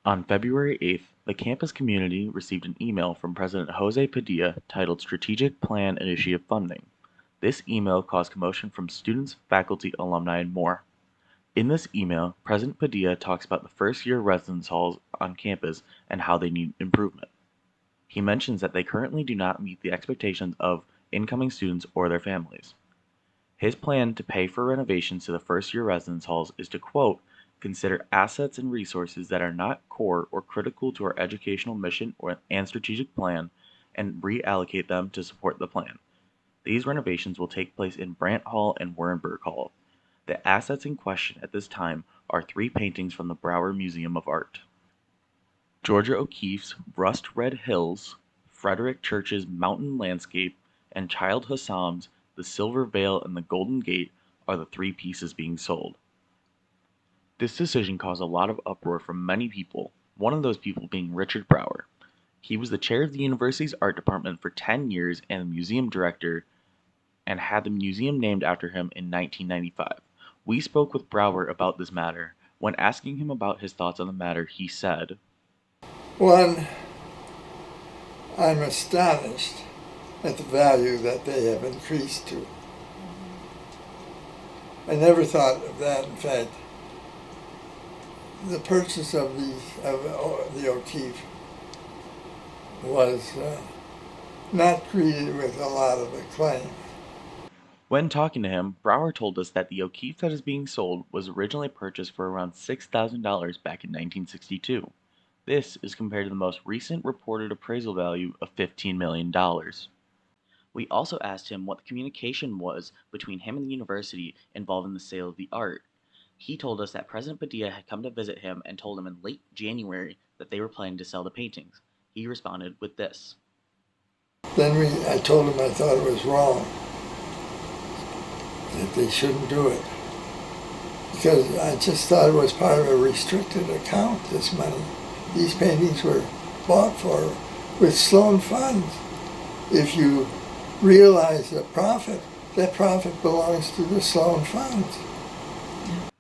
On February 8th, the campus community received an email from President Jose Padilla titled Strategic Plan Initiative Funding. This email caused commotion from students, faculty, alumni, and more. In this email, President Padilla talks about the first-year residence halls on campus and how they need improvement. He mentions that they currently do not meet the expectations of incoming students or their families. His plan to pay for renovations to the first-year residence halls is to, quote, consider assets and resources that are not core or critical to our educational mission and strategic plan and reallocate them to support the plan. These renovations will take place in Brandt Hall and Wernberg Hall. The assets in question at this time are 3 paintings from the Brauer Museum of Art. Georgia O'Keeffe's Rust Red Hills, Frederick Church's Mountain Landscape, and Childe Hassam's The Silver Veil and the Golden Gate are the 3 pieces being sold. This decision caused a lot of uproar from many people, one of those people being Richard Brauer. He was the chair of the university's art department for 10 years and the museum director, and had the museum named after him in 1995. We spoke with Brauer about this matter. When asking him about his thoughts on the matter, he said, One, I'm astonished at the value that they have increased to. I never thought of that. In fact, the purchase of the O'Keeffe was not greeted with a lot of acclaim. when talking to him, Brauer told us that the O'Keeffe that is being sold was originally purchased for around $6,000 back in 1962. This is compared to the most recent reported appraisal value of $15 million. We also asked him what the communication was between him and the university involved in the sale of the art. He told us that President Padilla had come to visit him and told him in late January that they were planning to sell the paintings. He responded with this. Then I told him I thought it was wrong, that they shouldn't do it. Because I just thought it was part of a restricted account, this money. These paintings were bought for with Sloan funds. If you realize the profit, that profit belongs to the Sloan funds.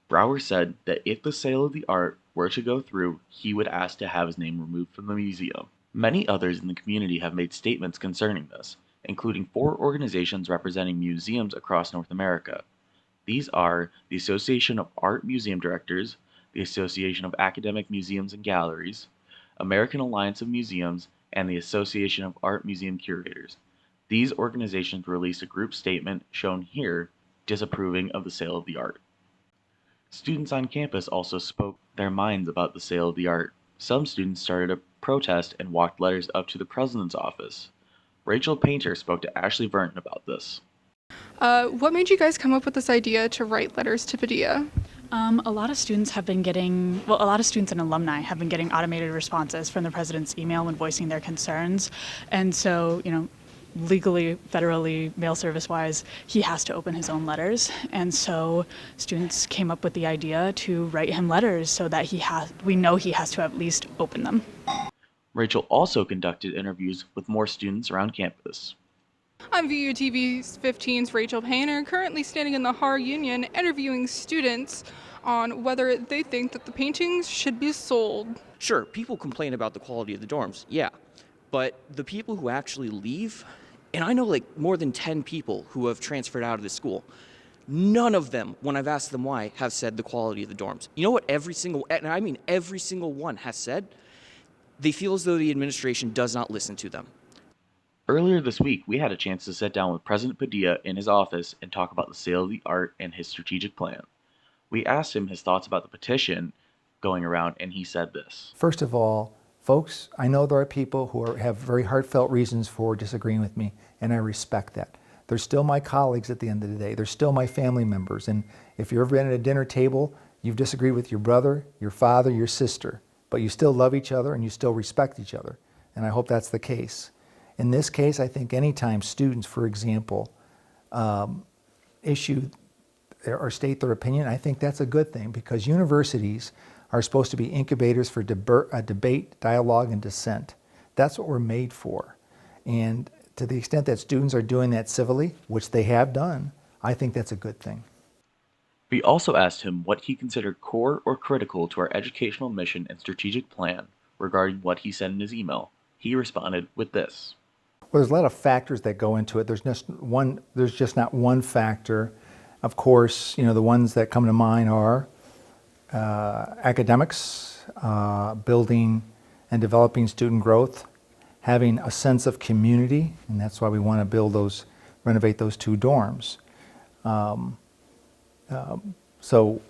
Brauer said that if the sale of the art were to go through, he would ask to have his name removed from the museum. Many others in the community have made statements concerning this, including 4 organizations representing museums across North America. These are the Association of Art Museum Directors, the Association of Academic Museums and Galleries, American Alliance of Museums, and the Association of Art Museum Curators. These organizations released a group statement shown here disapproving of the sale of the art. Students on campus also spoke their minds about the sale of the art. Some students started a protest and walked letters up to the president's office. Rachel Painter spoke to Ashley Vernon about this. What made you guys come up with this idea to write letters to Padilla? A lot of students and alumni have been getting automated responses from the president's email when voicing their concerns. And so, legally, federally, mail service-wise, he has to open his own letters. And so students came up with the idea to write him letters so that we know he has to at least open them. Rachel also conducted interviews with more students around campus. I'm VUTV 15's Rachel Painter, currently standing in the HAR Union interviewing students on whether they think that the paintings should be sold. Sure, people complain about the quality of the dorms, yeah. But the people who actually leave, and I know more than 10 people who have transferred out of the school, none of them, when I've asked them why, have said the quality of the dorms. You know what every single one has said? They feel as though the administration does not listen to them. Earlier this week, we had a chance to sit down with President Padilla in his office and talk about the sale of the art and his strategic plan. We asked him his thoughts about the petition going around, and he said this. First of all, folks, I know there are people who have very heartfelt reasons for disagreeing with me, and I respect that. They're still my colleagues at the end of the day. They're still my family members. And if you've ever been at a dinner table, you've disagreed with your brother, your father, your sister, but you still love each other and you still respect each other. And I hope that's the case. In this case, I think anytime students, for example, issue or state their opinion, I think that's a good thing, because universities are supposed to be incubators for debate, dialogue, and dissent. That's what we're made for. And to the extent that students are doing that civilly, which they have done, I think that's a good thing. We also asked him what he considered core or critical to our educational mission and strategic plan regarding what he said in his email. He responded with this. Well, there's a lot of factors that go into it. There's just not one factor. Of course, the ones that come to mind are academics, building and developing student growth, having a sense of community, and that's why we want to renovate those 2 dorms. So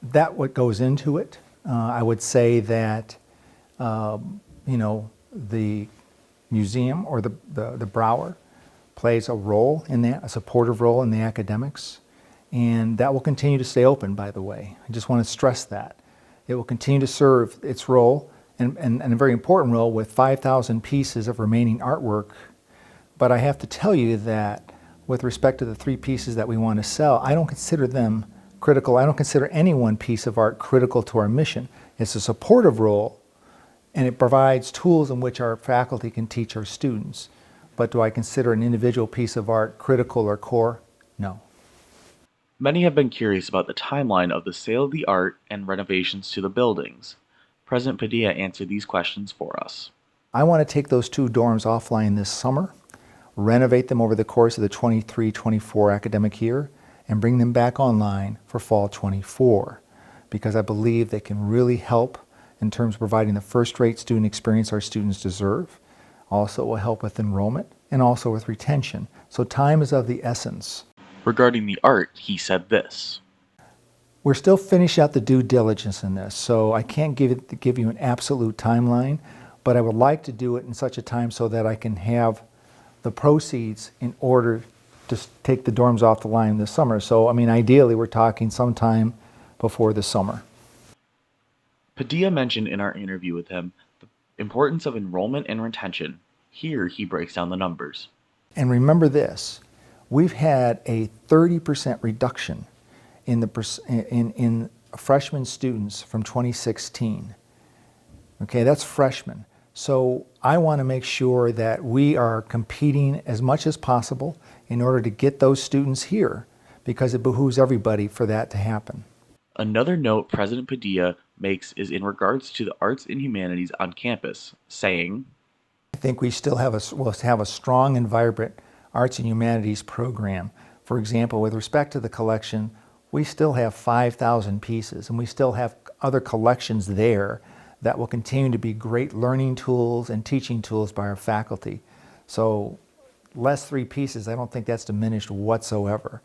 that what goes into it. I would say that the museum or the Brauer plays a role in that, a supportive role in the academics, and that will continue to stay open, by the way. I just want to stress that. It will continue to serve its role and a very important role with 5,000 pieces of remaining artwork. But I have to tell you that with respect to the 3 pieces that we want to sell, I don't consider them critical. I don't consider any one piece of art critical to our mission. It's a supportive role, and it provides tools in which our faculty can teach our students. But do I consider an individual piece of art critical or core? No. Many have been curious about the timeline of the sale of the art and renovations to the buildings. President Padilla answered these questions for us. I want to take those 2 dorms offline this summer, renovate them over the course of the 23-24 academic year, and bring them back online for fall 24, because I believe they can really help in terms of providing the first-rate student experience our students deserve. Also, it will help with enrollment and also with retention. So time is of the essence. Regarding the art, he said this. We're still finishing out the due diligence in this, so I can't give you an absolute timeline, but I would like to do it in such a time so that I can have the proceeds in order to take the dorms off the line this summer. So, ideally, we're talking sometime before the summer. Padilla mentioned in our interview with him the importance of enrollment and retention. Here he breaks down the numbers. And remember this, we've had a 30% reduction in freshman students from 2016. Okay, that's freshmen. So I want to make sure that we are competing as much as possible in order to get those students here, because it behooves everybody for that to happen. Another note President Padilla makes is in regards to the arts and humanities on campus, saying, I think we still will have a strong and vibrant arts and humanities program. For example, with respect to the collection, we still have 5,000 pieces, and we still have other collections there that will continue to be great learning tools and teaching tools by our faculty. So less 3 pieces, I don't think that's diminished whatsoever.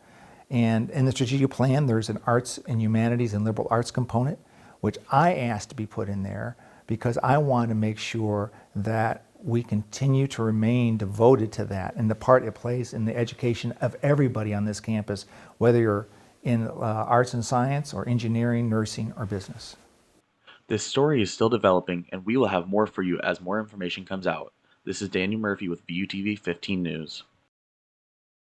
And in the strategic plan, there's an arts and humanities and liberal arts component, which I asked to be put in there because I want to make sure that we continue to remain devoted to that and the part it plays in the education of everybody on this campus, whether you're in arts and science or engineering, nursing, or business. This story is still developing, and we will have more for you as more information comes out. This is Daniel Murphy with VUTV 15 News.